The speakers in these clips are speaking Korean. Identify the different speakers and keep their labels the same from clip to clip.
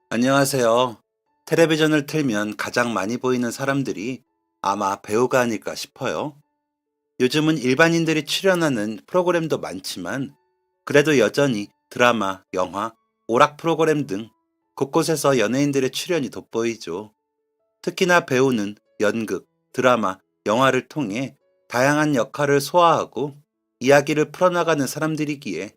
Speaker 1: 안녕하세요. 텔레비전을 틀면 가장 많이 보이는 사람들이 아마 배우가 아닐까 싶어요. 요즘은 일반인들이 출연하는 프로그램도 많지만 그래도 여전히 드라마, 영화, 오락 프로그램 등 곳곳에서 연예인들의 출연이 돋보이죠. 특히나 배우는 연극, 드라마, 영화를 통해 다양한 역할을 소화하고 이야기를 풀어나가는 사람들이기에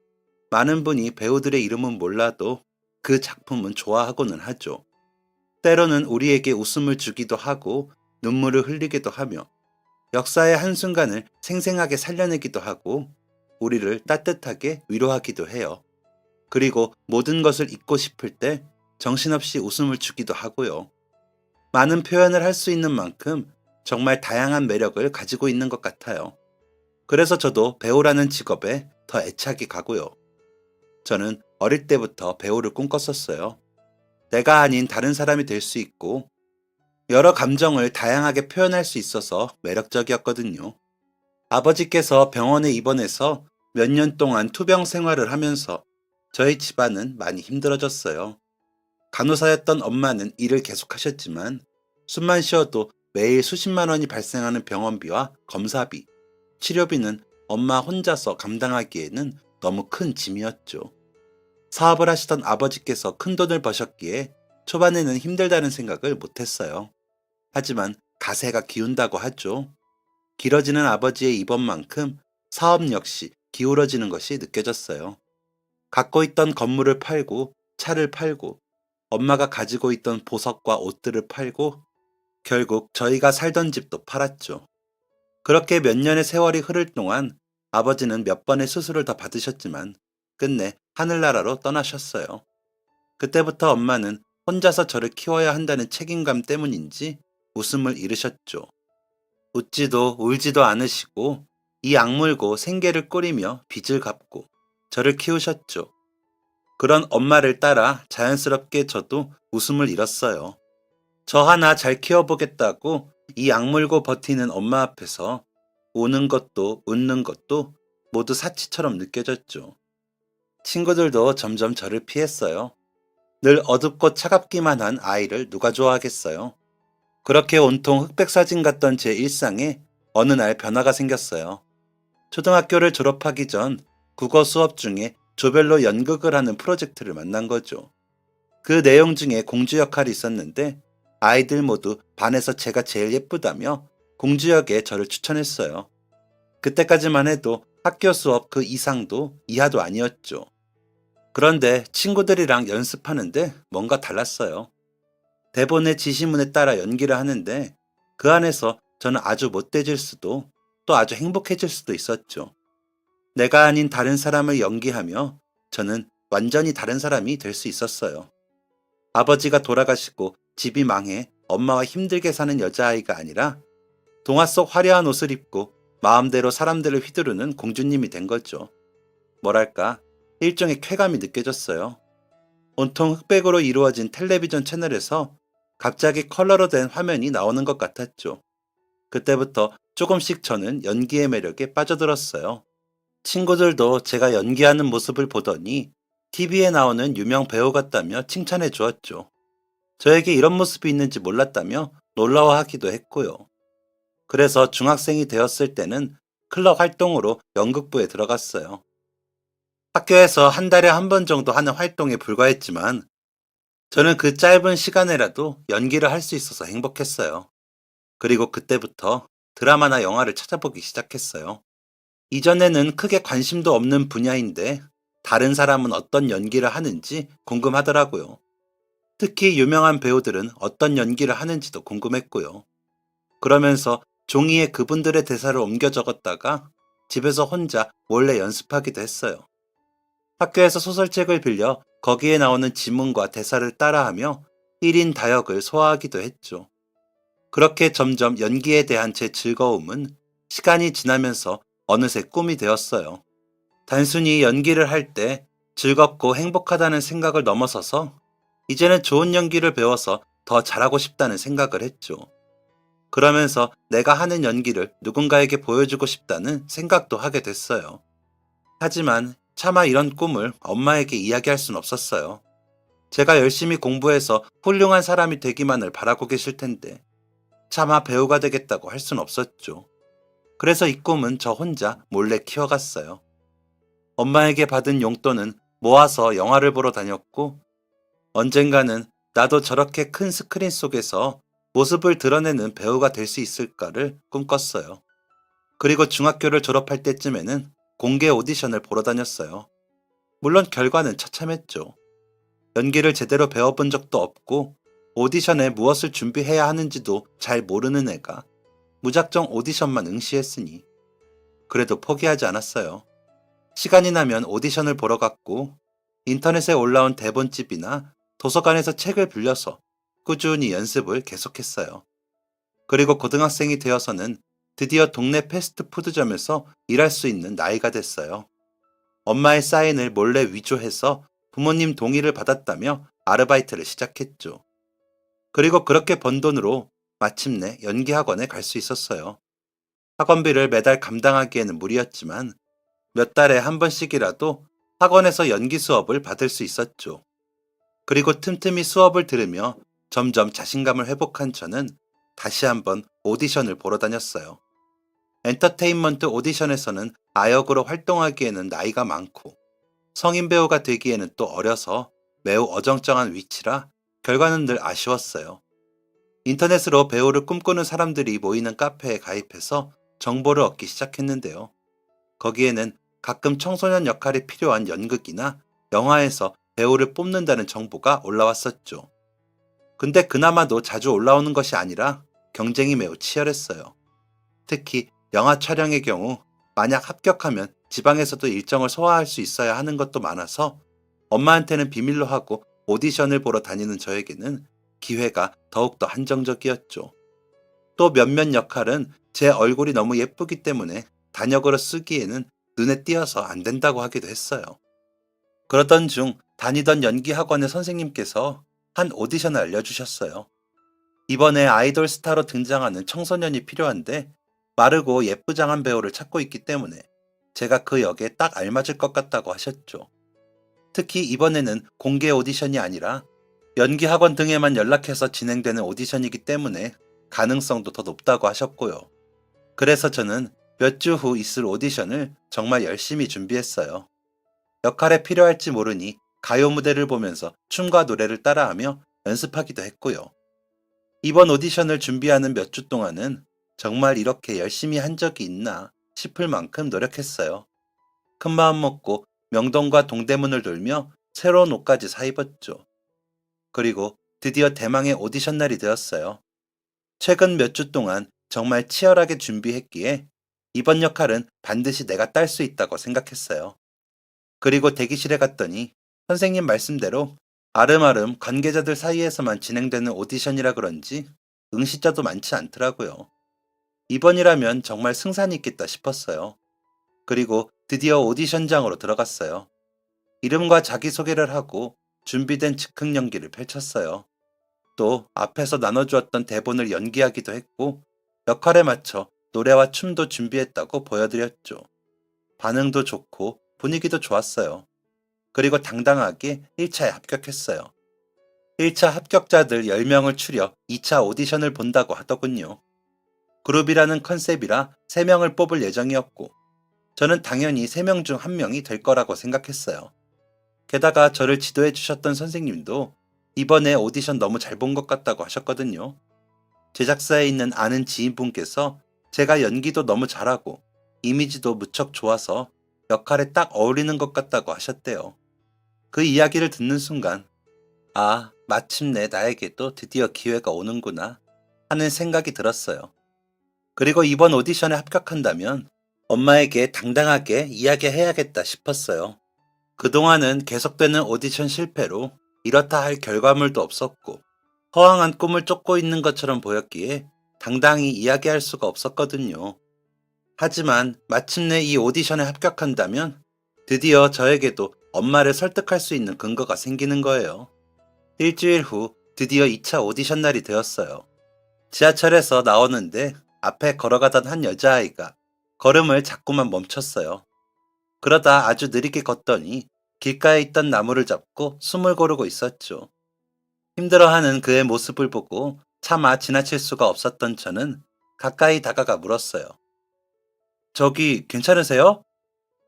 Speaker 1: 많은 분이 배우들의 이름은 몰라도 그 작품은 좋아하고는 하죠. 때로는 우리에게 웃음을 주기도 하고 눈물을 흘리기도 하며 역사의 한순간을 생생하게 살려내기도 하고 우리를 따뜻하게 위로하기도 해요. 그리고 모든 것을 잊고 싶을 때 정신없이 웃음을 주기도 하고요. 많은 표현을 할 수 있는 만큼 정말 다양한 매력을 가지고 있는 것 같아요. 그래서 저도 배우라는 직업에 더 애착이 가고요. 저는 어릴 때부터 배우를 꿈꿨었어요. 내가 아닌 다른 사람이 될 수 있고 여러 감정을 다양하게 표현할 수 있어서 매력적이었거든요. 아버지께서 병원에 입원해서 몇 년 동안 투병 생활을 하면서 저희 집안은 많이 힘들어졌어요. 간호사였던 엄마는 일을 계속하셨지만 숨만 쉬어도 매일 수십만 원이 발생하는 병원비와 검사비, 치료비는 엄마 혼자서 감당하기에는 너무 큰 짐이었죠. 사업을 하시던 아버지께서 큰돈을 버셨기에 초반에는 힘들다는 생각을 못했어요. 하지만 가세가 기운다고 하죠. 길어지는 아버지의 입원만큼 사업 역시 기울어지는 것이 느껴졌어요. 갖고 있던 건물을 팔고 차를 팔고 엄마가 가지고 있던 보석과 옷들을 팔고 결국 저희가 살던 집도 팔았죠. 그렇게 몇 년의 세월이 흐를 동안 아버지는 몇 번의 수술을 더 받으셨지만 끝내 하늘나라로 떠나셨어요. 그때부터 엄마는 혼자서 저를 키워야 한다는 책임감 때문인지 웃음을 잃으셨죠. 웃지도 울지도 않으시고 이 악물고 생계를 꾸리며 빚을 갚고 저를 키우셨죠. 그런 엄마를 따라 자연스럽게 저도 웃음을 잃었어요. 저 하나 잘 키워보겠다고 이 악물고 버티는 엄마 앞에서 우는 것도 웃는 것도 모두 사치처럼 느껴졌죠. 친구들도 점점 저를 피했어요. 늘 어둡고 차갑기만 한 아이를 누가 좋아하겠어요. 그렇게 온통 흑백 사진 같던 제 일상에 어느 날 변화가 생겼어요. 초등학교를 졸업하기 전 국어 수업 중에 조별로 연극을 하는 프로젝트를 만난 거죠. 그 내용 중에 공주 역할이 있었는데 아이들 모두 반에서 제가 제일 예쁘다며 공주 역에 저를 추천했어요. 그때까지만 해도 학교 수업 그 이상도 이하도 아니었죠. 그런데 친구들이랑 연습하는데 뭔가 달랐어요. 대본의 지시문에 따라 연기를 하는데 그 안에서 저는 아주 못돼질 수도 또 아주 행복해질 수도 있었죠. 내가 아닌 다른 사람을 연기하며 저는 완전히 다른 사람이 될 수 있었어요. 아버지가 돌아가시고 집이 망해 엄마와 힘들게 사는 여자아이가 아니라 동화 속 화려한 옷을 입고 마음대로 사람들을 휘두르는 공주님이 된 거죠. 뭐랄까, 일종의 쾌감이 느껴졌어요. 온통 흑백으로 이루어진 텔레비전 채널에서 갑자기 컬러로 된 화면이 나오는 것 같았죠. 그때부터 조금씩 저는 연기의 매력에 빠져들었어요. 친구들도 제가 연기하는 모습을 보더니 TV에 나오는 유명 배우 같다며 칭찬해 주었죠. 저에게 이런 모습이 있는지 몰랐다며 놀라워하기도 했고요. 그래서 중학생이 되었을 때는 클럽 활동으로 연극부에 들어갔어요. 학교에서 한 달에 한 번 정도 하는 활동에 불과했지만 저는 그 짧은 시간에라도 연기를 할 수 있어서 행복했어요. 그리고 그때부터 드라마나 영화를 찾아보기 시작했어요. 이전에는 크게 관심도 없는 분야인데 다른 사람은 어떤 연기를 하는지 궁금하더라고요. 특히 유명한 배우들은 어떤 연기를 하는지도 궁금했고요. 그러면서 종이에 그분들의 대사를 옮겨 적었다가 집에서 혼자 몰래 연습하기도 했어요. 학교에서 소설책을 빌려 거기에 나오는 지문과 대사를 따라하며 1인 다역을 소화하기도 했죠. 그렇게 점점 연기에 대한 제 즐거움은 시간이 지나면서 어느새 꿈이 되었어요. 단순히 연기를 할 때 즐겁고 행복하다는 생각을 넘어서서 이제는 좋은 연기를 배워서 더 잘하고 싶다는 생각을 했죠. 그러면서 내가 하는 연기를 누군가에게 보여주고 싶다는 생각도 하게 됐어요. 하지만 차마 이런 꿈을 엄마에게 이야기할 순 없었어요. 제가 열심히 공부해서 훌륭한 사람이 되기만을 바라고 계실 텐데 차마 배우가 되겠다고 할 순 없었죠. 그래서 이 꿈은 저 혼자 몰래 키워갔어요. 엄마에게 받은 용돈은 모아서 영화를 보러 다녔고 언젠가는 나도 저렇게 큰 스크린 속에서 모습을 드러내는 배우가 될 수 있을까를 꿈꿨어요. 그리고 중학교를 졸업할 때쯤에는 공개 오디션을 보러 다녔어요. 물론 결과는 처참했죠. 연기를 제대로 배워본 적도 없고 오디션에 무엇을 준비해야 하는지도 잘 모르는 애가 무작정 오디션만 응시했으니 그래도 포기하지 않았어요. 시간이 나면 오디션을 보러 갔고 인터넷에 올라온 대본집이나 도서관에서 책을 빌려서 꾸준히 연습을 계속했어요. 그리고 고등학생이 되어서는 드디어 동네 패스트푸드점에서 일할 수 있는 나이가 됐어요. 엄마의 사인을 몰래 위조해서 부모님 동의를 받았다며 아르바이트를 시작했죠. 그리고 그렇게 번 돈으로 마침내 연기학원에 갈 수 있었어요. 학원비를 매달 감당하기에는 무리였지만 몇 달에 한 번씩이라도 학원에서 연기 수업을 받을 수 있었죠. 그리고 틈틈이 수업을 들으며 점점 자신감을 회복한 저는 다시 한번 오디션을 보러 다녔어요. 엔터테인먼트 오디션에서는 아역으로 활동하기에는 나이가 많고 성인 배우가 되기에는 또 어려서 매우 어정쩡한 위치라 결과는 늘 아쉬웠어요. 인터넷으로 배우를 꿈꾸는 사람들이 모이는 카페에 가입해서 정보를 얻기 시작했는데요. 거기에는 가끔 청소년 역할이 필요한 연극이나 영화에서 배우를 뽑는다는 정보가 올라왔었죠. 근데 그나마도 자주 올라오는 것이 아니라 경쟁이 매우 치열했어요. 특히 영화 촬영의 경우 만약 합격하면 지방에서도 일정을 소화할 수 있어야 하는 것도 많아서 엄마한테는 비밀로 하고 오디션을 보러 다니는 저에게는 기회가 더욱더 한정적이었죠. 또 몇몇 역할은 제 얼굴이 너무 예쁘기 때문에 단역으로 쓰기에는 눈에 띄어서 안 된다고 하기도 했어요. 그러던 중 다니던 연기학원의 선생님께서 한 오디션을 알려주셨어요. 이번에 아이돌 스타로 등장하는 청소년이 필요한데 마르고 예쁘장한 배우를 찾고 있기 때문에 제가 그 역에 딱 알맞을 것 같다고 하셨죠. 특히 이번에는 공개 오디션이 아니라 연기학원 등에만 연락해서 진행되는 오디션이기 때문에 가능성도 더 높다고 하셨고요. 그래서 저는 몇 주 후 있을 오디션을 정말 열심히 준비했어요. 역할에 필요할지 모르니 가요 무대를 보면서 춤과 노래를 따라하며 연습하기도 했고요. 이번 오디션을 준비하는 몇 주 동안은 정말 이렇게 열심히 한 적이 있나 싶을 만큼 노력했어요. 큰마음 먹고 명동과 동대문을 돌며 새로운 옷까지 사 입었죠. 그리고 드디어 대망의 오디션 날이 되었어요. 최근 몇 주 동안 정말 치열하게 준비했기에 이번 역할은 반드시 내가 딸 수 있다고 생각했어요. 그리고 대기실에 갔더니 선생님 말씀대로 아름아름 관계자들 사이에서만 진행되는 오디션이라 그런지 응시자도 많지 않더라고요. 이번이라면 정말 승산이 있겠다 싶었어요. 그리고 드디어 오디션장으로 들어갔어요. 이름과 자기소개를 하고 준비된 즉흥 연기를 펼쳤어요. 또 앞에서 나눠주었던 대본을 연기하기도 했고 역할에 맞춰 노래와 춤도 준비했다고 보여드렸죠. 반응도 좋고 분위기도 좋았어요. 그리고 당당하게 1차에 합격했어요. 1차 합격자들 10명을 추려 2차 오디션을 본다고 하더군요. 그룹이라는 컨셉이라 3명을 뽑을 예정이었고 저는 당연히 3명 중 1명이 될 거라고 생각했어요. 게다가 저를 지도해 주셨던 선생님도 이번에 오디션 너무 잘 본 것 같다고 하셨거든요. 제작사에 있는 아는 지인분께서 제가 연기도 너무 잘하고 이미지도 무척 좋아서 역할에 딱 어울리는 것 같다고 하셨대요. 그 이야기를 듣는 순간 아, 마침내 나에게도 드디어 기회가 오는구나 하는 생각이 들었어요. 그리고 이번 오디션에 합격한다면 엄마에게 당당하게 이야기해야겠다 싶었어요. 그동안은 계속되는 오디션 실패로 이렇다 할 결과물도 없었고 허황한 꿈을 쫓고 있는 것처럼 보였기에 당당히 이야기할 수가 없었거든요. 하지만 마침내 이 오디션에 합격한다면 드디어 저에게도 엄마를 설득할 수 있는 근거가 생기는 거예요. 일주일 후 드디어 2차 오디션 날이 되었어요. 지하철에서 나오는데 앞에 걸어가던 한 여자아이가 걸음을 자꾸만 멈췄어요. 그러다 아주 느리게 걷더니 길가에 있던 나무를 잡고 숨을 고르고 있었죠. 힘들어하는 그의 모습을 보고 차마 지나칠 수가 없었던 저는 가까이 다가가 물었어요. 저기 괜찮으세요?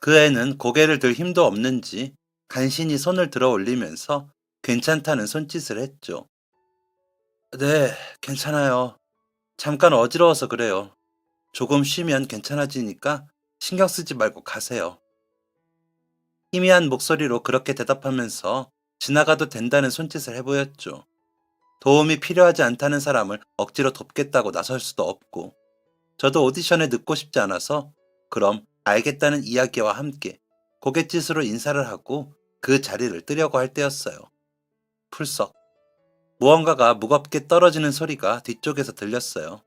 Speaker 1: 그 애는 고개를 들 힘도 없는지 간신히 손을 들어 올리면서 괜찮다는 손짓을 했죠. 네, 괜찮아요. 잠깐 어지러워서 그래요. 조금 쉬면 괜찮아지니까 신경 쓰지 말고 가세요. 희미한 목소리로 그렇게 대답하면서 지나가도 된다는 손짓을 해보였죠. 도움이 필요하지 않다는 사람을 억지로 돕겠다고 나설 수도 없고, 저도 오디션에 늦고 싶지 않아서 그럼 알겠다는 이야기와 함께 고갯짓으로 인사를 하고 그 자리를 뜨려고 할 때였어요. 풀썩. 무언가가 무겁게 떨어지는 소리가 뒤쪽에서 들렸어요.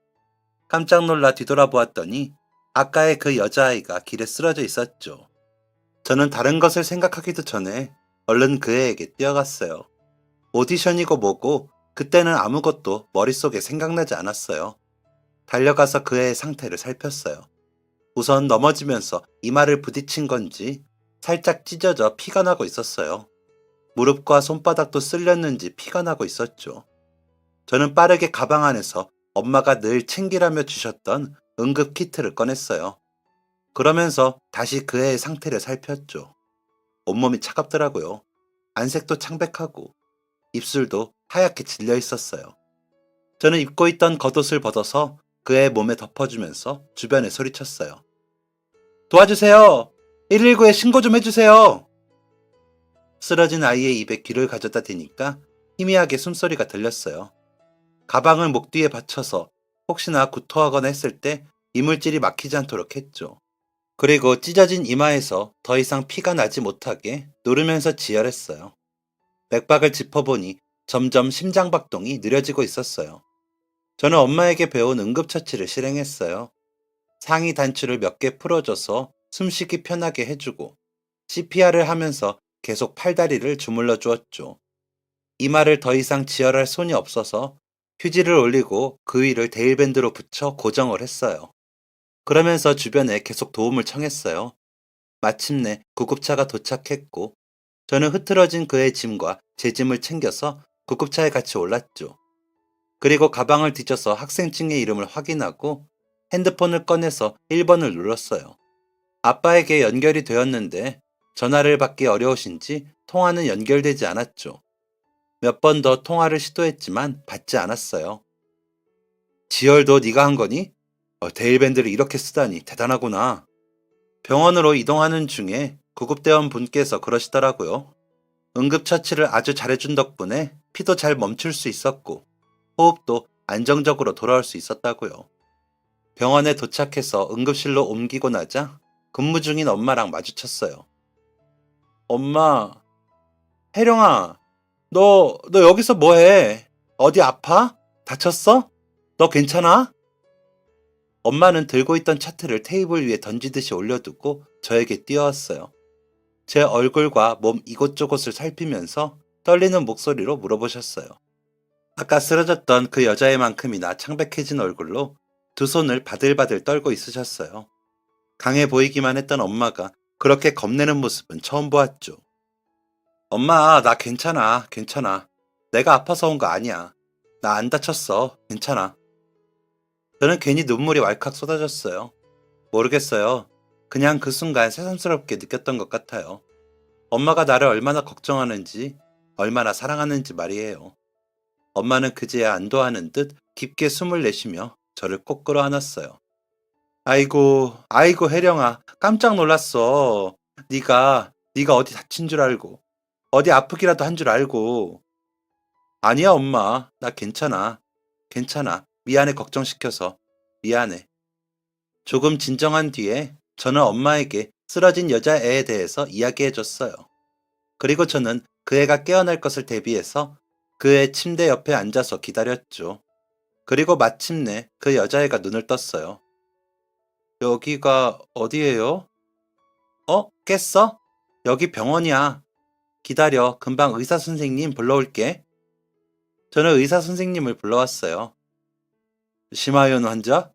Speaker 1: 깜짝 놀라 뒤돌아보았더니 아까의 그 여자아이가 길에 쓰러져 있었죠. 저는 다른 것을 생각하기도 전에 얼른 그 애에게 뛰어갔어요. 오디션이고 뭐고 그때는 아무것도 머릿속에 생각나지 않았어요. 달려가서 그 애의 상태를 살폈어요. 우선 넘어지면서 이마를 부딪힌 건지 살짝 찢어져 피가 나고 있었어요. 무릎과 손바닥도 쓸렸는지 피가 나고 있었죠. 저는 빠르게 가방 안에서 엄마가 늘 챙기라며 주셨던 응급 키트를 꺼냈어요. 그러면서 다시 그 애의 상태를 살폈죠. 온몸이 차갑더라고요. 안색도 창백하고 입술도 하얗게 질려 있었어요. 저는 입고 있던 겉옷을 벗어서 그의 몸에 덮어주면서 주변에 소리쳤어요. 도와주세요! 119에 신고 좀 해주세요! 쓰러진 아이의 입에 귀를 가져다 대니까 희미하게 숨소리가 들렸어요. 가방을 목 뒤에 받쳐서 혹시나 구토하거나 했을 때 이물질이 막히지 않도록 했죠. 그리고 찢어진 이마에서 더 이상 피가 나지 못하게 누르면서 지혈했어요. 맥박을 짚어보니 점점 심장박동이 느려지고 있었어요. 저는 엄마에게 배운 응급처치를 실행했어요. 상의 단추를 몇 개 풀어줘서 숨쉬기 편하게 해주고 CPR을 하면서 계속 팔다리를 주물러 주었죠. 이마를 더 이상 지혈할 손이 없어서 휴지를 올리고 그 위를 데일밴드로 붙여 고정을 했어요. 그러면서 주변에 계속 도움을 청했어요. 마침내 구급차가 도착했고 저는 흐트러진 그의 짐과 제 짐을 챙겨서 구급차에 같이 올랐죠. 그리고 가방을 뒤져서 학생증의 이름을 확인하고 핸드폰을 꺼내서 1번을 눌렀어요. 아빠에게 연결이 되었는데 전화를 받기 어려우신지 통화는 연결되지 않았죠. 몇 번 더 통화를 시도했지만 받지 않았어요. 지혈도 네가 한 거니? 데일밴드를 이렇게 쓰다니 대단하구나. 병원으로 이동하는 중에 구급대원 분께서 그러시더라고요. 응급처치를 아주 잘해준 덕분에 피도 잘 멈출 수 있었고 호흡도 안정적으로 돌아올 수 있었다고요. 병원에 도착해서 응급실로 옮기고 나자 근무 중인 엄마랑 마주쳤어요. 엄마, 혜령아, 너 여기서 뭐해? 어디 아파? 다쳤어? 너 괜찮아? 엄마는 들고 있던 차트를 테이블 위에 던지듯이 올려두고 저에게 뛰어왔어요. 제 얼굴과 몸 이곳저곳을 살피면서 떨리는 목소리로 물어보셨어요. 아까 쓰러졌던 그 여자애만큼이나 창백해진 얼굴로 두 손을 바들바들 떨고 있으셨어요. 강해 보이기만 했던 엄마가 그렇게 겁내는 모습은 처음 보았죠. 엄마, 나 괜찮아, 괜찮아. 내가 아파서 온 거 아니야. 나 안 다쳤어, 괜찮아. 저는 괜히 눈물이 왈칵 쏟아졌어요. 모르겠어요. 그냥 그 순간 새삼스럽게 느꼈던 것 같아요. 엄마가 나를 얼마나 걱정하는지, 얼마나 사랑하는지 말이에요. 엄마는 그제야 안도하는 듯 깊게 숨을 내쉬며 저를 꼭 끌어안았어요. 아이고, 아이고 혜령아, 깜짝 놀랐어. 네가 어디 다친 줄 알고, 어디 아프기라도 한 줄 알고. 아니야 엄마, 나 괜찮아. 괜찮아. 미안해 걱정시켜서. 미안해. 조금 진정한 뒤에 저는 엄마에게 쓰러진 여자애에 대해서 이야기해줬어요. 그리고 저는 그 애가 깨어날 것을 대비해서 그의 침대 옆에 앉아서 기다렸죠. 그리고 마침내 그 여자애가 눈을 떴어요. 여기가 어디예요? 깼어? 여기 병원이야. 기다려. 금방 의사 선생님 불러올게. 저는 의사 선생님을 불러왔어요. 심하연 환자?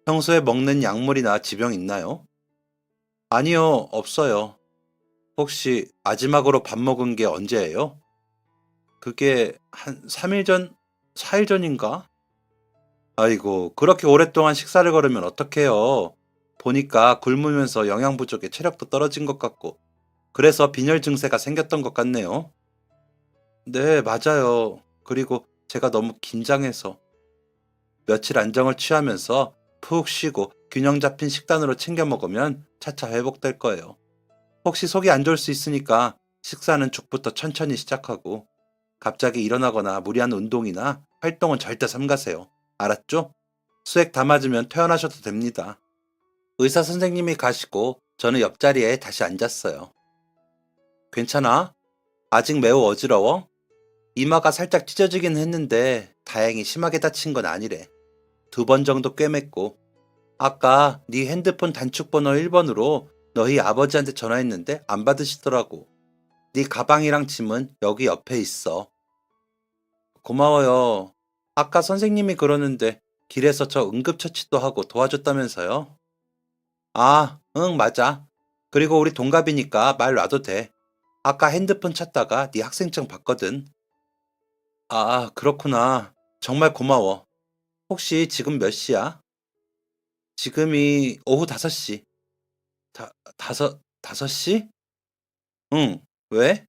Speaker 1: 평소에 먹는 약물이나 지병 있나요? 아니요, 없어요. 혹시 마지막으로 밥 먹은 게 언제예요? 그게 한 3일 전, 4일 전인가? 아이고, 그렇게 오랫동안 식사를 거르면 어떡해요? 보니까 굶으면서 영양 부족에 체력도 떨어진 것 같고, 그래서 빈혈 증세가 생겼던 것 같네요. 네, 맞아요. 그리고 제가 너무 긴장해서 며칠 안정을 취하면서 푹 쉬고 균형 잡힌 식단으로 챙겨 먹으면 차차 회복될 거예요. 혹시 속이 안 좋을 수 있으니까 식사는 죽부터 천천히 시작하고 갑자기 일어나거나 무리한 운동이나 활동은 절대 삼가세요. 알았죠? 수액 다 맞으면 퇴원하셔도 됩니다. 의사 선생님이 가시고 저는 옆자리에 다시 앉았어요. 괜찮아? 아직 매우 어지러워? 이마가 살짝 찢어지긴 했는데 다행히 심하게 다친 건 아니래. 2번 정도 꿰맸고 아까 네 핸드폰 단축번호 1번으로 너희 아버지한테 전화했는데 안 받으시더라고. 네 가방이랑 짐은 여기 옆에 있어. 고마워요. 아까 선생님이 그러는데 길에서 저 응급처치도 하고 도와줬다면서요? 아, 응, 맞아. 그리고 우리 동갑이니까 말 놔도 돼. 아까 핸드폰 찾다가 네 학생증 봤거든. 아, 그렇구나. 정말 고마워. 혹시 지금 몇 시야? 지금이 오후 5시. 다섯 시? 응. 왜?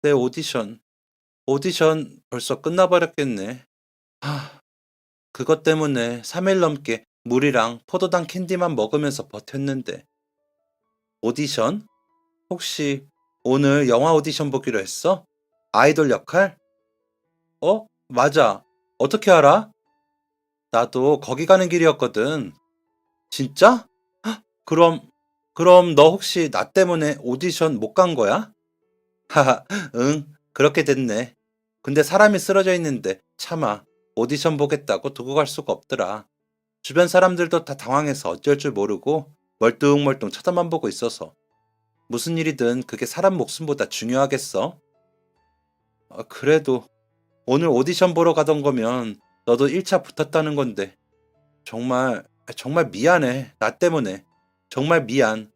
Speaker 1: 내 오디션. 오디션 벌써 끝나버렸겠네. 하, 그것 때문에 3일 넘게 물이랑 포도당 캔디만 먹으면서 버텼는데. 오디션? 혹시 오늘 영화 오디션 보기로 했어? 아이돌 역할? 맞아. 어떻게 알아? 나도 거기 가는 길이었거든. 진짜? 그럼, 그럼 너 혹시 나 때문에 오디션 못 간 거야? 하하, 응, 그렇게 됐네. 근데 사람이 쓰러져 있는데 차마 오디션 보겠다고 두고 갈 수가 없더라. 주변 사람들도 다 당황해서 어쩔 줄 모르고 멀뚱멀뚱 쳐다만 보고 있어서 무슨 일이든 그게 사람 목숨보다 중요하겠어? 그래도 오늘 오디션 보러 가던 거면 너도 1차 붙었다는 건데 정말, 정말 미안해. 나 때문에. 정말 미안.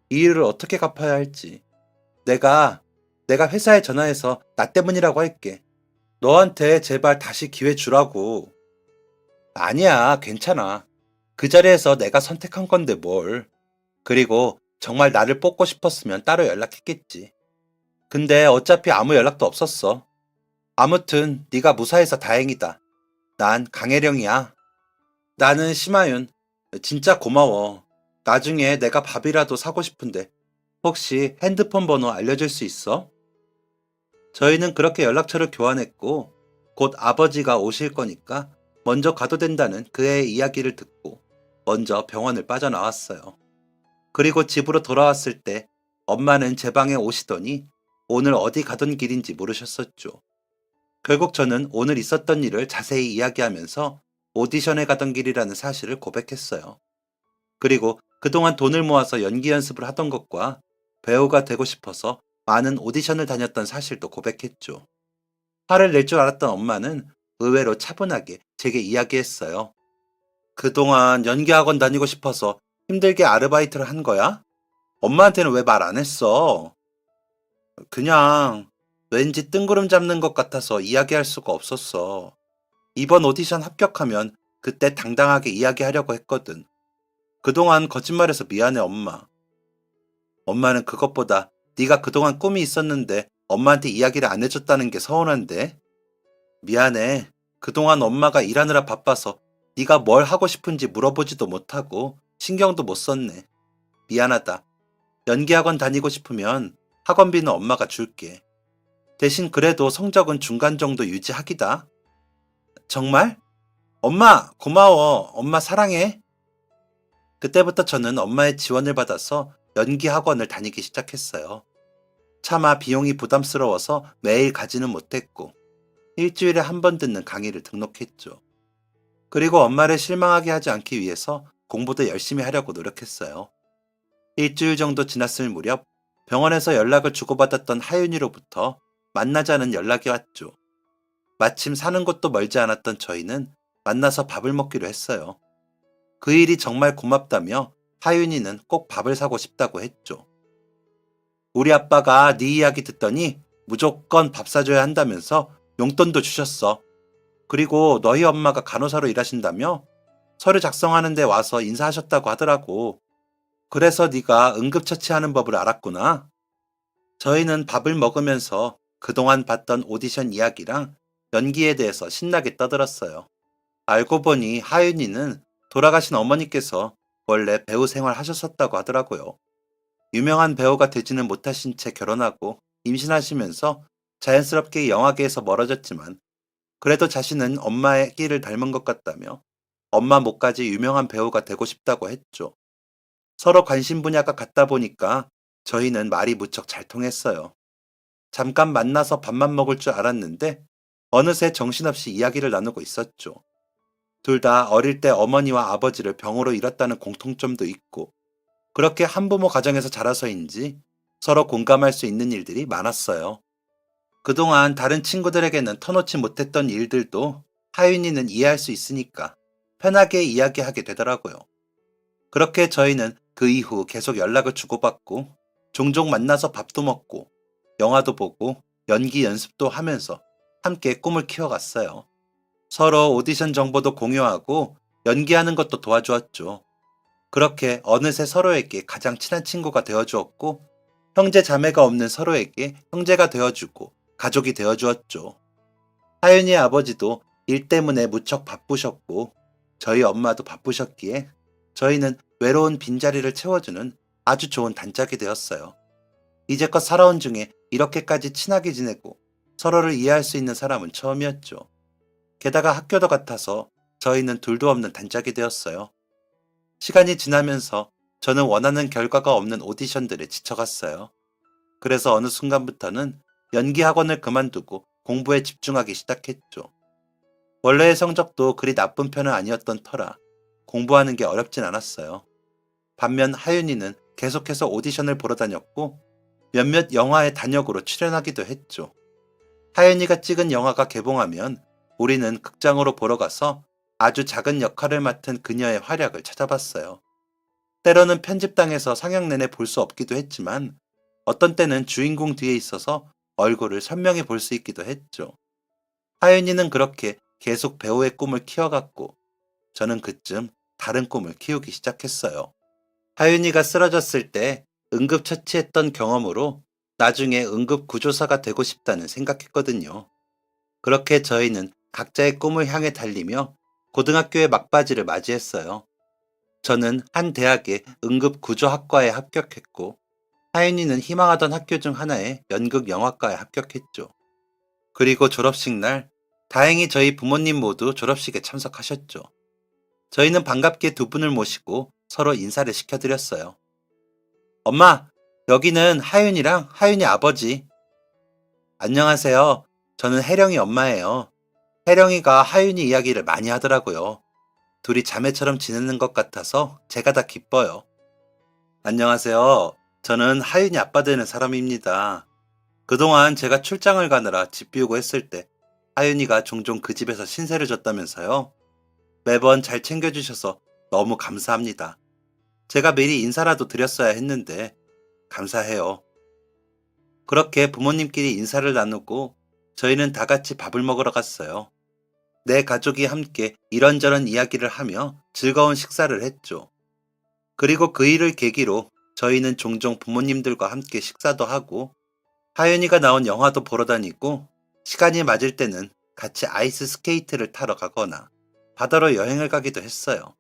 Speaker 1: 이 일을 어떻게 갚아야 할지. 내가, 내가 회사에 전화해서 나 때문이라고 할게. 너한테 제발 다시 기회 주라고. 아니야, 괜찮아. 그 자리에서 내가 선택한 건데 뭘. 그리고 정말 나를 뽑고 싶었으면 따로 연락했겠지. 근데 어차피 아무 연락도 없었어. 아무튼 네가 무사해서 다행이다. 난 강혜령이야. 나는 심하윤. 진짜 고마워. 나중에 내가 밥이라도 사고 싶은데 혹시 핸드폰 번호 알려줄 수 있어? 저희는 그렇게 연락처를 교환했고 곧 아버지가 오실 거니까 먼저 가도 된다는 그의 이야기를 듣고 먼저 병원을 빠져나왔어요. 그리고 집으로 돌아왔을 때 엄마는 제 방에 오시더니 오늘 어디 가던 길인지 물으셨었죠. 결국 저는 오늘 있었던 일을 자세히 이야기하면서 오디션에 가던 길이라는 사실을 고백했어요. 그리고 그동안 돈을 모아서 연기 연습을 하던 것과 배우가 되고 싶어서 많은 오디션을 다녔던 사실도 고백했죠. 화를 낼 줄 알았던 엄마는 의외로 차분하게 제게 이야기했어요. 그동안 연기학원 다니고 싶어서 힘들게 아르바이트를 한 거야? 엄마한테는 왜 말 안 했어? 그냥 왠지 뜬구름 잡는 것 같아서 이야기할 수가 없었어. 이번 오디션 합격하면 그때 당당하게 이야기하려고 했거든. 그동안 거짓말해서 미안해, 엄마. 엄마는 그것보다 네가 그동안 꿈이 있었는데 엄마한테 이야기를 안 해줬다는 게 서운한데? 미안해. 그동안 엄마가 일하느라 바빠서 네가 뭘 하고 싶은지 물어보지도 못하고 신경도 못 썼네. 미안하다. 연기학원 다니고 싶으면 학원비는 엄마가 줄게. 대신 그래도 성적은 중간 정도 유지하기다. 정말? 엄마, 고마워. 엄마 사랑해. 그때부터 저는 엄마의 지원을 받아서 연기 학원을 다니기 시작했어요. 차마 비용이 부담스러워서 매일 가지는 못했고, 일주일에 한 번 듣는 강의를 등록했죠. 그리고 엄마를 실망하게 하지 않기 위해서 공부도 열심히 하려고 노력했어요. 일주일 정도 지났을 무렵 병원에서 연락을 주고받았던 하윤이로부터 만나자는 연락이 왔죠. 마침 사는 곳도 멀지 않았던 저희는 만나서 밥을 먹기로 했어요. 그 일이 정말 고맙다며 하윤이는 꼭 밥을 사고 싶다고 했죠. 우리 아빠가 네 이야기 듣더니 무조건 밥 사줘야 한다면서 용돈도 주셨어. 그리고 너희 엄마가 간호사로 일하신다며? 서류 작성하는 데 와서 인사하셨다고 하더라고. 그래서 네가 응급처치하는 법을 알았구나. 저희는 밥을 먹으면서 그동안 봤던 오디션 이야기랑 연기에 대해서 신나게 떠들었어요. 알고 보니 하윤이는 돌아가신 어머니께서 원래 배우 생활 하셨었다고 하더라고요. 유명한 배우가 되지는 못하신 채 결혼하고 임신하시면서 자연스럽게 영화계에서 멀어졌지만 그래도 자신은 엄마의 끼를 닮은 것 같다며 엄마 목까지 유명한 배우가 되고 싶다고 했죠. 서로 관심 분야가 같다 보니까 저희는 말이 무척 잘 통했어요. 잠깐 만나서 밥만 먹을 줄 알았는데 어느새 정신없이 이야기를 나누고 있었죠. 둘 다 어릴 때 어머니와 아버지를 병으로 잃었다는 공통점도 있고 그렇게 한부모 가정에서 자라서인지 서로 공감할 수 있는 일들이 많았어요. 그동안 다른 친구들에게는 터놓지 못했던 일들도 하윤이는 이해할 수 있으니까 편하게 이야기하게 되더라고요. 그렇게 저희는 그 이후 계속 연락을 주고받고 종종 만나서 밥도 먹고 영화도 보고 연기 연습도 하면서 함께 꿈을 키워갔어요. 서로 오디션 정보도 공유하고 연기하는 것도 도와주었죠. 그렇게 어느새 서로에게 가장 친한 친구가 되어주었고 형제 자매가 없는 서로에게 형제가 되어주고 가족이 되어주었죠. 하윤이의 아버지도 일 때문에 무척 바쁘셨고 저희 엄마도 바쁘셨기에 저희는 외로운 빈자리를 채워주는 아주 좋은 단짝이 되었어요. 이제껏 살아온 중에 이렇게까지 친하게 지내고 서로를 이해할 수 있는 사람은 처음이었죠. 게다가 학교도 같아서 저희는 둘도 없는 단짝이 되었어요. 시간이 지나면서 저는 원하는 결과가 없는 오디션들에 지쳐갔어요. 그래서 어느 순간부터는 연기 학원을 그만두고 공부에 집중하기 시작했죠. 원래의 성적도 그리 나쁜 편은 아니었던 터라 공부하는 게 어렵진 않았어요. 반면 하윤이는 계속해서 오디션을 보러 다녔고 몇몇 영화의 단역으로 출연하기도 했죠. 하윤이가 찍은 영화가 개봉하면 우리는 극장으로 보러 가서 아주 작은 역할을 맡은 그녀의 활약을 찾아봤어요. 때로는 편집당해서 상영 내내 볼 수 없기도 했지만 어떤 때는 주인공 뒤에 있어서 얼굴을 선명히 볼 수 있기도 했죠. 하윤이는 그렇게 계속 배우의 꿈을 키워갔고 저는 그쯤 다른 꿈을 키우기 시작했어요. 하윤이가 쓰러졌을 때 응급처치했던 경험으로 나중에 응급구조사가 되고 싶다는 생각했거든요. 그렇게 저희는 각자의 꿈을 향해 달리며 고등학교의 막바지를 맞이했어요. 저는 한 대학의 응급구조학과에 합격했고 하윤이는 희망하던 학교 중 하나의 연극영화과에 합격했죠. 그리고 졸업식 날 다행히 저희 부모님 모두 졸업식에 참석하셨죠. 저희는 반갑게 두 분을 모시고 서로 인사를 시켜드렸어요. 엄마, 여기는 하윤이랑 하윤이 아버지. 안녕하세요. 저는 혜령이 엄마예요. 혜령이가 하윤이 이야기를 많이 하더라고요. 둘이 자매처럼 지내는 것 같아서 제가 다 기뻐요. 안녕하세요. 저는 하윤이 아빠 되는 사람입니다. 그동안 제가 출장을 가느라 집 비우고 했을 때 하윤이가 종종 그 집에서 신세를 졌다면서요. 매번 잘 챙겨주셔서 너무 감사합니다. 제가 미리 인사라도 드렸어야 했는데 감사해요. 그렇게 부모님끼리 인사를 나누고 저희는 다 같이 밥을 먹으러 갔어요. 내 가족이 함께 이런저런 이야기를 하며 즐거운 식사를 했죠. 그리고 그 일을 계기로 저희는 종종 부모님들과 함께 식사도 하고 하윤이가 나온 영화도 보러 다니고 시간이 맞을 때는 같이 아이스 스케이트를 타러 가거나 바다로 여행을 가기도 했어요.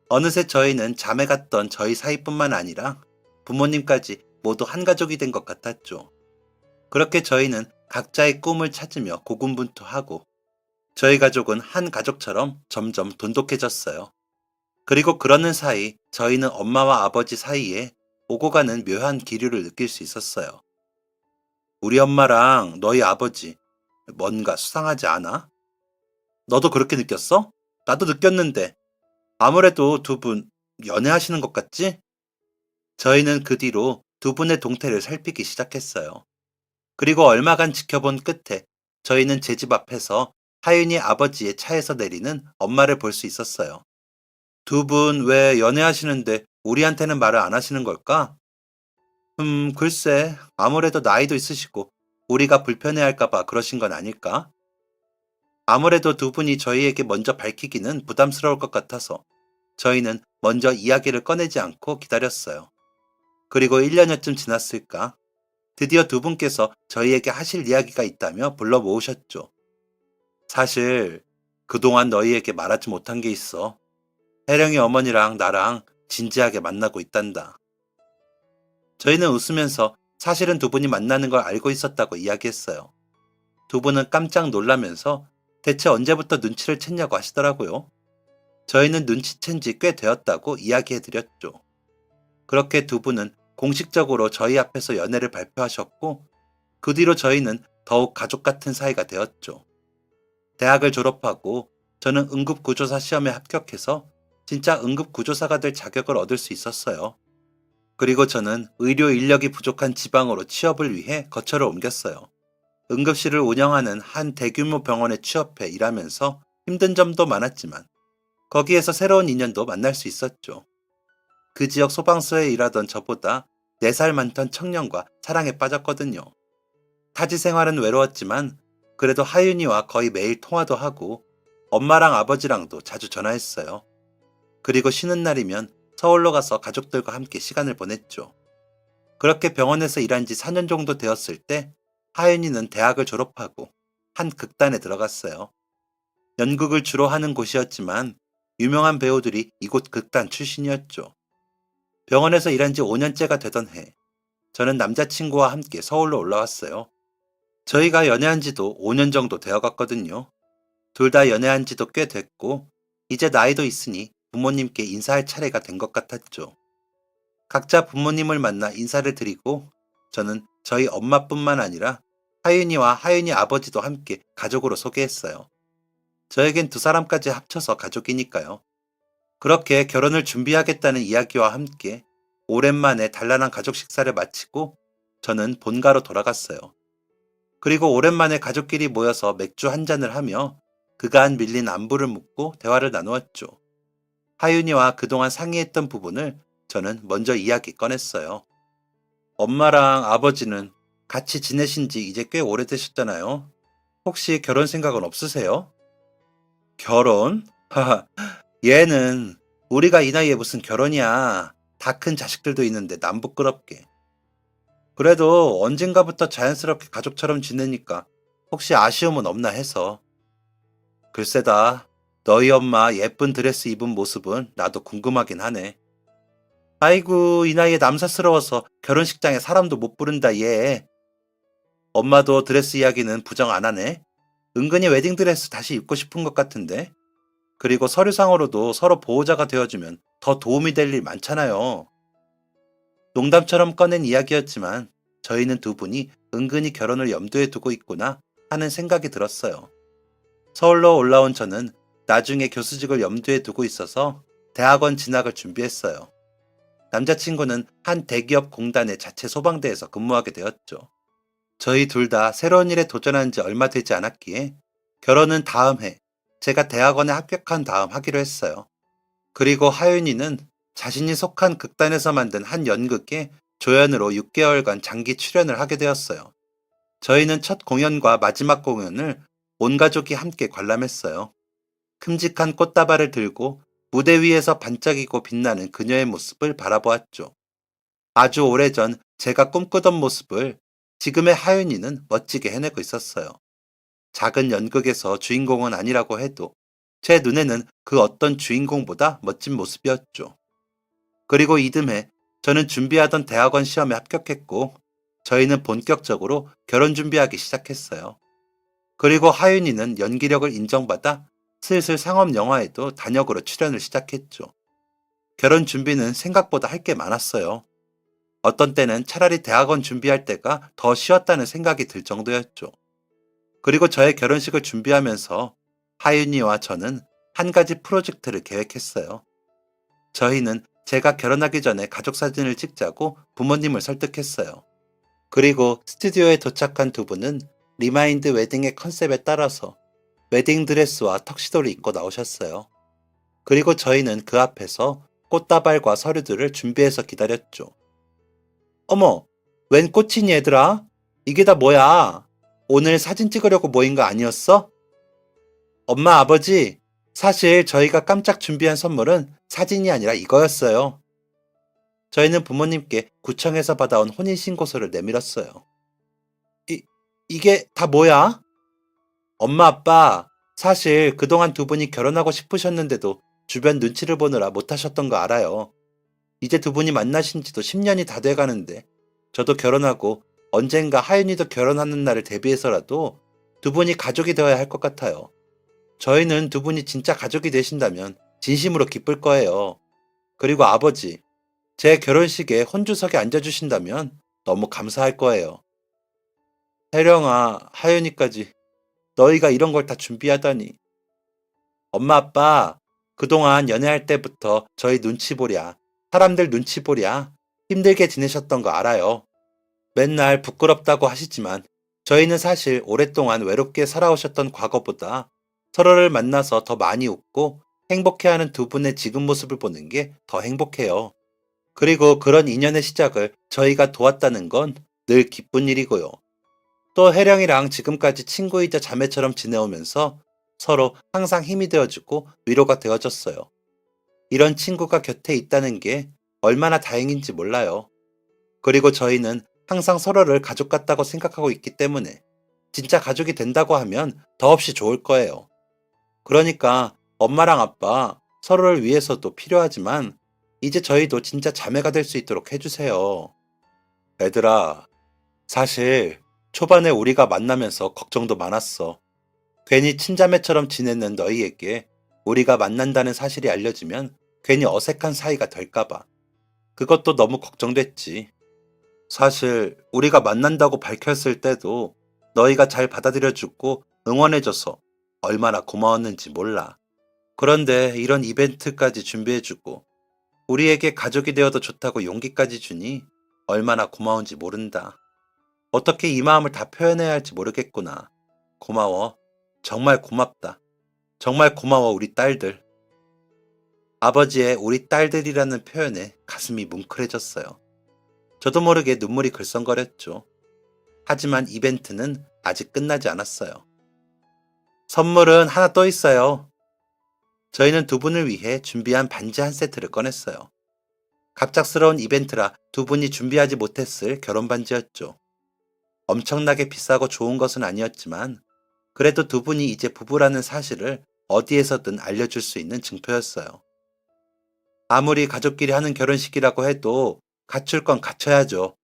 Speaker 1: 어느새 저희는 자매 같던 저희 사이뿐만 아니라 부모님까지 모두 한 가족이 된 것 같았죠. 그렇게 저희는 각자의 꿈을 찾으며 고군분투하고 저희 가족은 한 가족처럼 점점 돈독해졌어요. 그리고 그러는 사이 저희는 엄마와 아버지 사이에 오고 가는 묘한 기류를 느낄 수 있었어요. 우리 엄마랑 너희 아버지 뭔가 수상하지 않아? 너도 그렇게 느꼈어? 나도 느꼈는데 아무래도 두 분 연애하시는 것 같지? 저희는 그 뒤로 두 분의 동태를 살피기 시작했어요. 그리고 얼마간 지켜본 끝에 저희는 제 집 앞에서 하윤이 아버지의 차에서 내리는 엄마를 볼 수 있었어요. 두 분 왜 연애하시는데 우리한테는 말을 안 하시는 걸까? 글쎄, 아무래도 나이도 있으시고 우리가 불편해할까봐 그러신 건 아닐까? 아무래도 두 분이 저희에게 먼저 밝히기는 부담스러울 것 같아서 저희는 먼저 이야기를 꺼내지 않고 기다렸어요. 그리고 1년여쯤 지났을까? 드디어 두 분께서 저희에게 하실 이야기가 있다며 불러 모으셨죠. 사실 그동안 너희에게 말하지 못한 게 있어. 혜령이 어머니랑 나랑 진지하게 만나고 있단다. 저희는 웃으면서 사실은 두 분이 만나는 걸 알고 있었다고 이야기했어요. 두 분은 깜짝 놀라면서 대체 언제부터 눈치를 챘냐고 하시더라고요. 저희는 눈치챈 지 꽤 되었다고 이야기해드렸죠. 그렇게 두 분은 공식적으로 저희 앞에서 연애를 발표하셨고, 그 뒤로 저희는 더욱 가족 같은 사이가 되었죠. 대학을 졸업하고 저는 응급구조사 시험에 합격해서 진짜 응급구조사가 될 자격을 얻을 수 있었어요. 그리고 저는 의료 인력이 부족한 지방으로 취업을 위해 거처를 옮겼어요. 응급실을 운영하는 한 대규모 병원에 취업해 일하면서 힘든 점도 많았지만 거기에서 새로운 인연도 만날 수 있었죠. 그 지역 소방서에 일하던 저보다 4살 많던 청년과 사랑에 빠졌거든요. 타지 생활은 외로웠지만 그래도 하윤이와 거의 매일 통화도 하고 엄마랑 아버지랑도 자주 전화했어요. 그리고 쉬는 날이면 서울로 가서 가족들과 함께 시간을 보냈죠. 그렇게 병원에서 일한 지 4년 정도 되었을 때 하윤이는 대학을 졸업하고 한 극단에 들어갔어요. 연극을 주로 하는 곳이었지만 유명한 배우들이 이곳 극단 출신이었죠. 병원에서 일한 지 5년째가 되던 해, 저는 남자친구와 함께 서울로 올라왔어요. 저희가 연애한 지도 5년 정도 되어갔거든요. 둘 다 연애한 지도 꽤 됐고, 이제 나이도 있으니 부모님께 인사할 차례가 된 것 같았죠. 각자 부모님을 만나 인사를 드리고, 저는 저희 엄마뿐만 아니라 하윤이와 하윤이 아버지도 함께 가족으로 소개했어요. 저에겐 두 사람까지 합쳐서 가족이니까요. 그렇게 결혼을 준비하겠다는 이야기와 함께 오랜만에 단란한 가족 식사를 마치고 저는 본가로 돌아갔어요. 그리고 오랜만에 가족끼리 모여서 맥주 한 잔을 하며 그간 밀린 안부를 묻고 대화를 나누었죠. 하윤이와 그동안 상의했던 부분을 저는 먼저 이야기 꺼냈어요. 엄마랑 아버지는 같이 지내신 지 이제 꽤 오래되셨잖아요. 혹시 결혼 생각은 없으세요? 결혼? 하하, 얘는 우리가 이 나이에 무슨 결혼이야. 다 큰 자식들도 있는데 남 부끄럽게. 그래도 언젠가부터 자연스럽게 가족처럼 지내니까 혹시 아쉬움은 없나 해서. 글쎄다. 너희 엄마 예쁜 드레스 입은 모습은 나도 궁금하긴 하네. 아이고, 이 나이에 남사스러워서 결혼식장에 사람도 못 부른다, 얘. 엄마도 드레스 이야기는 부정 안 하네. 은근히 웨딩드레스 다시 입고 싶은 것 같은데. 그리고 서류상으로도 서로 보호자가 되어주면 더 도움이 될 일 많잖아요. 농담처럼 꺼낸 이야기였지만 저희는 두 분이 은근히 결혼을 염두에 두고 있구나 하는 생각이 들었어요. 서울로 올라온 저는 나중에 교수직을 염두에 두고 있어서 대학원 진학을 준비했어요. 남자친구는 한 대기업 공단의 자체 소방대에서 근무하게 되었죠. 저희 둘 다 새로운 일에 도전한 지 얼마 되지 않았기에 결혼은 다음 해 제가 대학원에 합격한 다음 하기로 했어요. 그리고 하윤이는 자신이 속한 극단에서 만든 한 연극에 조연으로 6개월간 장기 출연을 하게 되었어요. 저희는 첫 공연과 마지막 공연을 온 가족이 함께 관람했어요. 큼직한 꽃다발을 들고 무대 위에서 반짝이고 빛나는 그녀의 모습을 바라보았죠. 아주 오래전 제가 꿈꾸던 모습을 지금의 하윤이는 멋지게 해내고 있었어요. 작은 연극에서 주인공은 아니라고 해도 제 눈에는 그 어떤 주인공보다 멋진 모습이었죠. 그리고 이듬해 저는 준비하던 대학원 시험에 합격했고 저희는 본격적으로 결혼 준비하기 시작했어요. 그리고 하윤이는 연기력을 인정받아 슬슬 상업 영화에도 단역으로 출연을 시작했죠. 결혼 준비는 생각보다 할 게 많았어요. 어떤 때는 차라리 대학원 준비할 때가 더 쉬웠다는 생각이 들 정도였죠. 그리고 저의 결혼식을 준비하면서 하윤이와 저는 한 가지 프로젝트를 계획했어요. 저희는 제가 결혼하기 전에 가족 사진을 찍자고 부모님을 설득했어요. 그리고 스튜디오에 도착한 두 분은 리마인드 웨딩의 컨셉에 따라서 웨딩 드레스와 턱시도를 입고 나오셨어요. 그리고 저희는 그 앞에서 꽃다발과 서류들을 준비해서 기다렸죠. 어머, 웬 꽃이니 얘들아? 이게 다 뭐야? 오늘 사진 찍으려고 모인 거 아니었어? 엄마, 아버지, 사실 저희가 깜짝 준비한 선물은 사진이 아니라 이거였어요. 저희는 부모님께 구청에서 받아온 혼인신고서를 내밀었어요. 이게 다 뭐야? 엄마, 아빠, 사실 그동안 두 분이 결혼하고 싶으셨는데도 주변 눈치를 보느라 못하셨던 거 알아요. 이제 두 분이 만나신 지도 10년이 다 돼가는데 저도 결혼하고 언젠가 하윤이도 결혼하는 날을 대비해서라도 두 분이 가족이 되어야 할 것 같아요. 저희는 두 분이 진짜 가족이 되신다면 진심으로 기쁠 거예요. 그리고 아버지, 제 결혼식에 혼주석에 앉아주신다면 너무 감사할 거예요. 혜령아, 하윤이까지 너희가 이런 걸 다 준비하다니. 엄마, 아빠, 그동안 연애할 때부터 저희 눈치 보랴, 사람들 눈치 보랴, 힘들게 지내셨던 거 알아요. 맨날 부끄럽다고 하시지만 저희는 사실 오랫동안 외롭게 살아오셨던 과거보다 서로를 만나서 더 많이 웃고 행복해하는 두 분의 지금 모습을 보는 게 더 행복해요. 그리고 그런 인연의 시작을 저희가 도왔다는 건 늘 기쁜 일이고요. 또 혜령이랑 지금까지 친구이자 자매처럼 지내오면서 서로 항상 힘이 되어주고 위로가 되어줬어요. 이런 친구가 곁에 있다는 게 얼마나 다행인지 몰라요. 그리고 저희는 항상 서로를 가족 같다고 생각하고 있기 때문에 진짜 가족이 된다고 하면 더없이 좋을 거예요. 그러니까 엄마랑 아빠 서로를 위해서도 필요하지만 이제 저희도 진짜 자매가 될 수 있도록 해주세요. 얘들아, 사실 초반에 우리가 만나면서 걱정도 많았어. 괜히 친자매처럼 지내는 너희에게 우리가 만난다는 사실이 알려지면 괜히 어색한 사이가 될까봐. 그것도 너무 걱정됐지. 사실 우리가 만난다고 밝혔을 때도 너희가 잘 받아들여주고 응원해줘서 얼마나 고마웠는지 몰라. 그런데 이런 이벤트까지 준비해주고 우리에게 가족이 되어도 좋다고 용기까지 주니 얼마나 고마운지 모른다. 어떻게 이 마음을 다 표현해야 할지 모르겠구나. 고마워. 정말 고맙다. 정말 고마워 우리 딸들. 아버지의 우리 딸들이라는 표현에 가슴이 뭉클해졌어요. 저도 모르게 눈물이 글썽거렸죠. 하지만 이벤트는 아직 끝나지 않았어요. 선물은 하나 또 있어요. 저희는 두 분을 위해 준비한 반지 한 세트를 꺼냈어요. 갑작스러운 이벤트라 두 분이 준비하지 못했을 결혼 반지였죠. 엄청나게 비싸고 좋은 것은 아니었지만 그래도 두 분이 이제 부부라는 사실을 어디에서든 알려줄 수 있는 증표였어요. 아무리 가족끼리 하는 결혼식이라고 해도 갖출 건 갖춰야죠.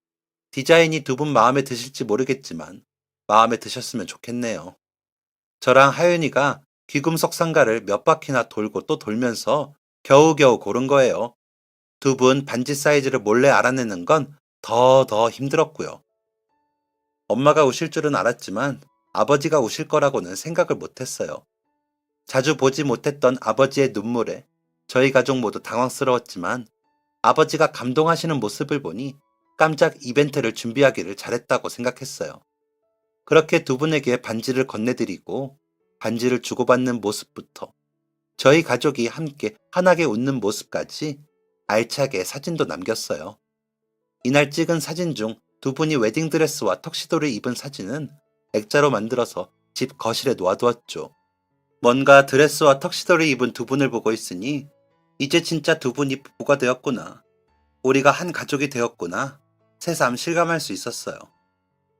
Speaker 1: 디자인이 두 분 마음에 드실지 모르겠지만 마음에 드셨으면 좋겠네요. 저랑 하윤이가 귀금속 상가를 몇 바퀴나 돌고 또 돌면서 겨우겨우 고른 거예요. 두 분 반지 사이즈를 몰래 알아내는 건 더 힘들었고요. 엄마가 우실 줄은 알았지만 아버지가 우실 거라고는 생각을 못했어요. 자주 보지 못했던 아버지의 눈물에 저희 가족 모두 당황스러웠지만 아버지가 감동하시는 모습을 보니 깜짝 이벤트를 준비하기를 잘했다고 생각했어요. 그렇게 두 분에게 반지를 건네드리고 반지를 주고받는 모습부터 저희 가족이 함께 환하게 웃는 모습까지 알차게 사진도 남겼어요. 이날 찍은 사진 중 두 분이 웨딩드레스와 턱시도를 입은 사진은 액자로 만들어서 집 거실에 놓아두었죠. 뭔가 드레스와 턱시도를 입은 두 분을 보고 있으니 이제 진짜 두 분이 부부가 되었구나. 우리가 한 가족이 되었구나. 새삼 실감할 수 있었어요.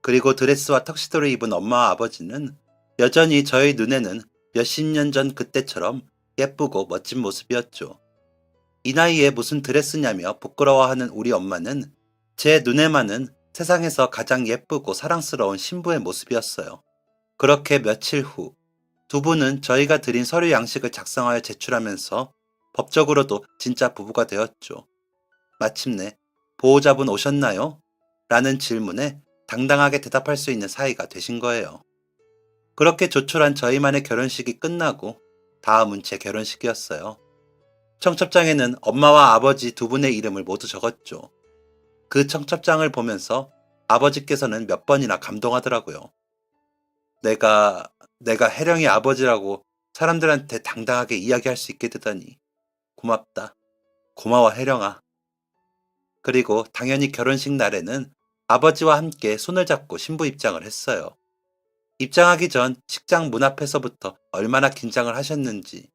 Speaker 1: 그리고 드레스와 턱시도를 입은 엄마와 아버지는 여전히 저희 눈에는 몇십 년 전 그때처럼 예쁘고 멋진 모습이었죠. 이 나이에 무슨 드레스냐며 부끄러워하는 우리 엄마는 제 눈에만은 세상에서 가장 예쁘고 사랑스러운 신부의 모습이었어요. 그렇게 며칠 후 두 분은 저희가 드린 서류 양식을 작성하여 제출하면서 법적으로도 진짜 부부가 되었죠. 마침내 보호자분 오셨나요? 라는 질문에 당당하게 대답할 수 있는 사이가 되신 거예요. 그렇게 조촐한 저희만의 결혼식이 끝나고 다음은 제 결혼식이었어요. 청첩장에는 엄마와 아버지 두 분의 이름을 모두 적었죠. 그 청첩장을 보면서 아버지께서는 몇 번이나 감동하더라고요. 내가 혜령이 아버지라고 사람들한테 당당하게 이야기할 수 있게 되다니 고맙다. 고마워 혜령아. 그리고 당연히 결혼식 날에는 아버지와 함께 손을 잡고 신부 입장을 했어요. 입장하기 전 식장 문 앞에서부터 얼마나 긴장을 하셨는지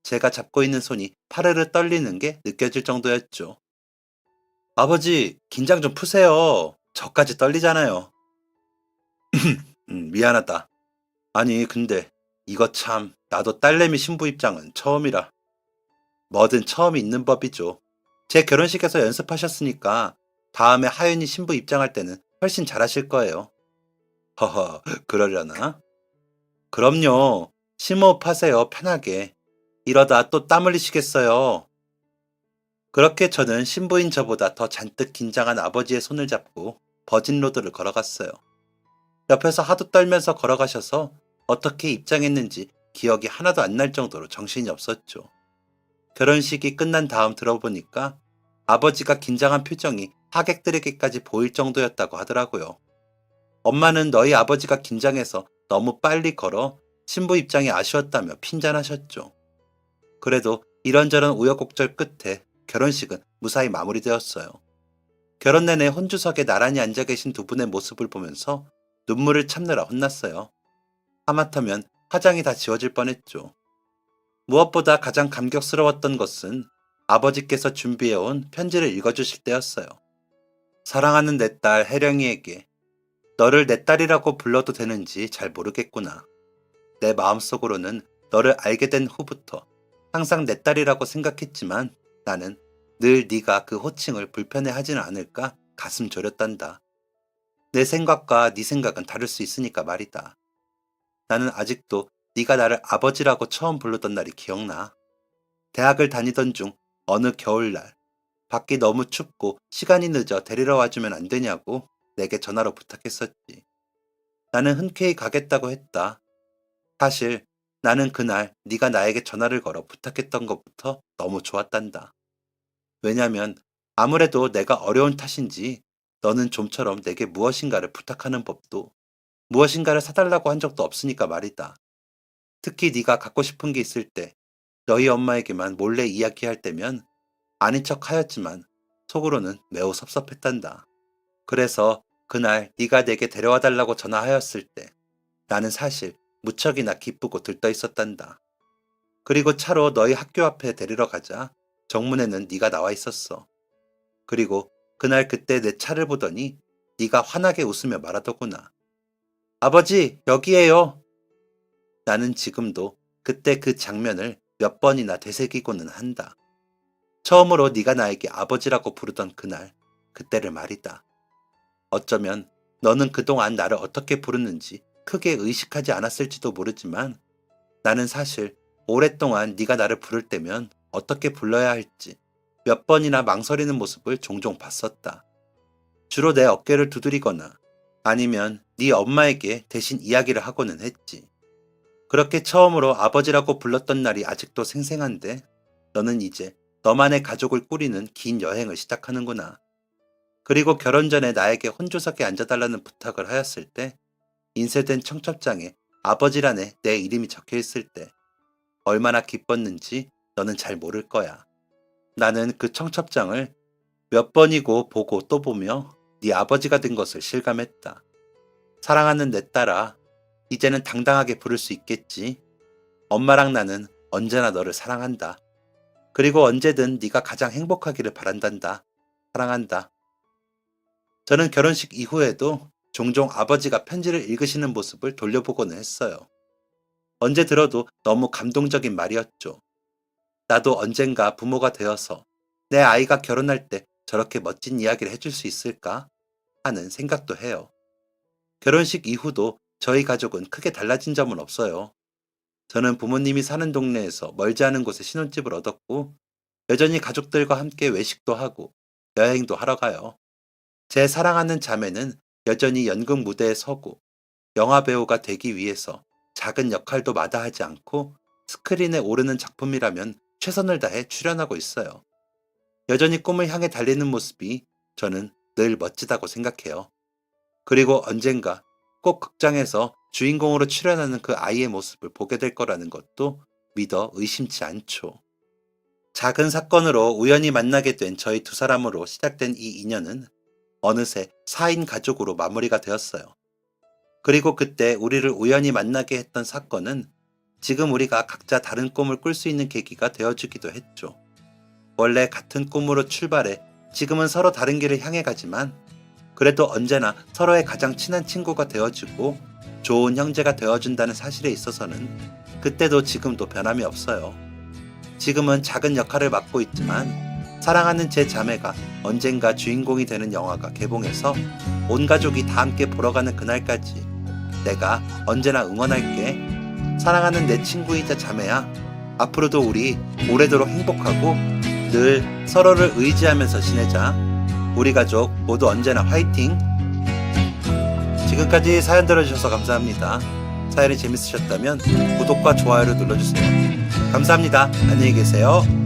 Speaker 1: 제가 잡고 있는 손이 파르르 떨리는 게 느껴질 정도였죠. 아버지, 긴장 좀 푸세요. 저까지 떨리잖아요. 미안하다. 아니, 근데 이거 참, 나도 딸내미 신부 입장은 처음이라. 뭐든 처음이 있는 법이죠. 제 결혼식에서 연습하셨으니까 다음에 하윤이 신부 입장할 때는 훨씬 잘하실 거예요. 허허, 그러려나? 그럼요. 심호흡하세요, 편하게. 이러다 또 땀 흘리시겠어요. 그렇게 저는 신부인 저보다 더 잔뜩 긴장한 아버지의 손을 잡고 버진로드를 걸어갔어요. 옆에서 하도 떨면서 걸어가셔서 어떻게 입장했는지 기억이 하나도 안 날 정도로 정신이 없었죠. 결혼식이 끝난 다음 들어보니까 아버지가 긴장한 표정이 하객들에게까지 보일 정도였다고 하더라고요. 엄마는 너희 아버지가 긴장해서 너무 빨리 걸어 신부 입장이 아쉬웠다며 핀잔하셨죠. 그래도 이런저런 우여곡절 끝에 결혼식은 무사히 마무리되었어요. 결혼 내내 혼주석에 나란히 앉아 계신 두 분의 모습을 보면서 눈물을 참느라 혼났어요. 하마터면 화장이 다 지워질 뻔했죠. 무엇보다 가장 감격스러웠던 것은 아버지께서 준비해온 편지를 읽어주실 때였어요. 사랑하는 내 딸 혜령이에게 너를 내 딸이라고 불러도 되는지 잘 모르겠구나. 내 마음속으로는 너를 알게 된 후부터 항상 내 딸이라고 생각했지만 나는 늘 네가 그 호칭을 불편해하지는 않을까 가슴 졸였단다. 내 생각과 네 생각은 다를 수 있으니까 말이다. 나는 아직도 네가 나를 아버지라고 처음 부르던 날이 기억나. 대학을 다니던 중 어느 겨울날 밖이 너무 춥고 시간이 늦어 데리러 와주면 안 되냐고 내게 전화로 부탁했었지. 나는 흔쾌히 가겠다고 했다. 사실 나는 그날 네가 나에게 전화를 걸어 부탁했던 것부터 너무 좋았단다. 왜냐면 아무래도 내가 어려운 탓인지 너는 좀처럼 내게 무엇인가를 부탁하는 법도 무엇인가를 사달라고 한 적도 없으니까 말이다. 특히 네가 갖고 싶은 게 있을 때 너희 엄마에게만 몰래 이야기할 때면 아닌 척 하였지만 속으로는 매우 섭섭했단다. 그래서 그날 네가 내게 데려와 달라고 전화하였을 때 나는 사실 무척이나 기쁘고 들떠 있었단다. 그리고 차로 너희 학교 앞에 데리러 가자 정문에는 네가 나와 있었어. 그리고 그날 그때 내 차를 보더니 네가 환하게 웃으며 말하더구나. 아버지, 여기에요. 나는 지금도 그때 그 장면을 몇 번이나 되새기고는 한다. 처음으로 네가 나에게 아버지라고 부르던 그날, 그때를 말이다. 어쩌면 너는 그동안 나를 어떻게 부르는지 크게 의식하지 않았을지도 모르지만 나는 사실 오랫동안 네가 나를 부를 때면 어떻게 불러야 할지 몇 번이나 망설이는 모습을 종종 봤었다. 주로 내 어깨를 두드리거나 아니면 네 엄마에게 대신 이야기를 하고는 했지. 그렇게 처음으로 아버지라고 불렀던 날이 아직도 생생한데 너는 이제 너만의 가족을 꾸리는 긴 여행을 시작하는구나. 그리고 결혼 전에 나에게 혼조석에 앉아달라는 부탁을 하였을 때 인쇄된 청첩장에 아버지란에 내 이름이 적혀 있을 때 얼마나 기뻤는지 너는 잘 모를 거야. 나는 그 청첩장을 몇 번이고 보고 또 보며 네 아버지가 된 것을 실감했다. 사랑하는 내 딸아, 이제는 당당하게 부를 수 있겠지. 엄마랑 나는 언제나 너를 사랑한다. 그리고 언제든 네가 가장 행복하기를 바란단다. 사랑한다. 저는 결혼식 이후에도 종종 아버지가 편지를 읽으시는 모습을 돌려보고는 했어요. 언제 들어도 너무 감동적인 말이었죠. 나도 언젠가 부모가 되어서 내 아이가 결혼할 때 저렇게 멋진 이야기를 해줄 수 있을까 하는 생각도 해요. 결혼식 이후도 저희 가족은 크게 달라진 점은 없어요. 저는 부모님이 사는 동네에서 멀지 않은 곳에 신혼집을 얻었고 여전히 가족들과 함께 외식도 하고 여행도 하러 가요. 제 사랑하는 자매는 여전히 연극 무대에 서고 영화배우가 되기 위해서 작은 역할도 마다하지 않고 스크린에 오르는 작품이라면 최선을 다해 출연하고 있어요. 여전히 꿈을 향해 달리는 모습이 저는 늘 멋지다고 생각해요. 그리고 언젠가 꼭 극장에서 주인공으로 출연하는 그 아이의 모습을 보게 될 거라는 것도 믿어 의심치 않죠. 작은 사건으로 우연히 만나게 된 저희 두 사람으로 시작된 이 인연은 어느새 4인 가족으로 마무리가 되었어요. 그리고 그때 우리를 우연히 만나게 했던 사건은 지금 우리가 각자 다른 꿈을 꿀 수 있는 계기가 되어주기도 했죠. 원래 같은 꿈으로 출발해 지금은 서로 다른 길을 향해 가지만 그래도 언제나 서로의 가장 친한 친구가 되어주고 좋은 형제가 되어준다는 사실에 있어서는 그때도 지금도 변함이 없어요. 지금은 작은 역할을 맡고 있지만 사랑하는 제 자매가 언젠가 주인공이 되는 영화가 개봉해서 온 가족이 다 함께 보러 가는 그날까지 내가 언제나 응원할게. 사랑하는 내 친구이자 자매야. 앞으로도 우리 오래도록 행복하고 늘 서로를 의지하면서 지내자. 우리 가족 모두 언제나 화이팅! 지금까지 사연 들어주셔서 감사합니다. 사연이 재밌으셨다면 구독과 좋아요를 눌러주세요. 감사합니다. 안녕히 계세요.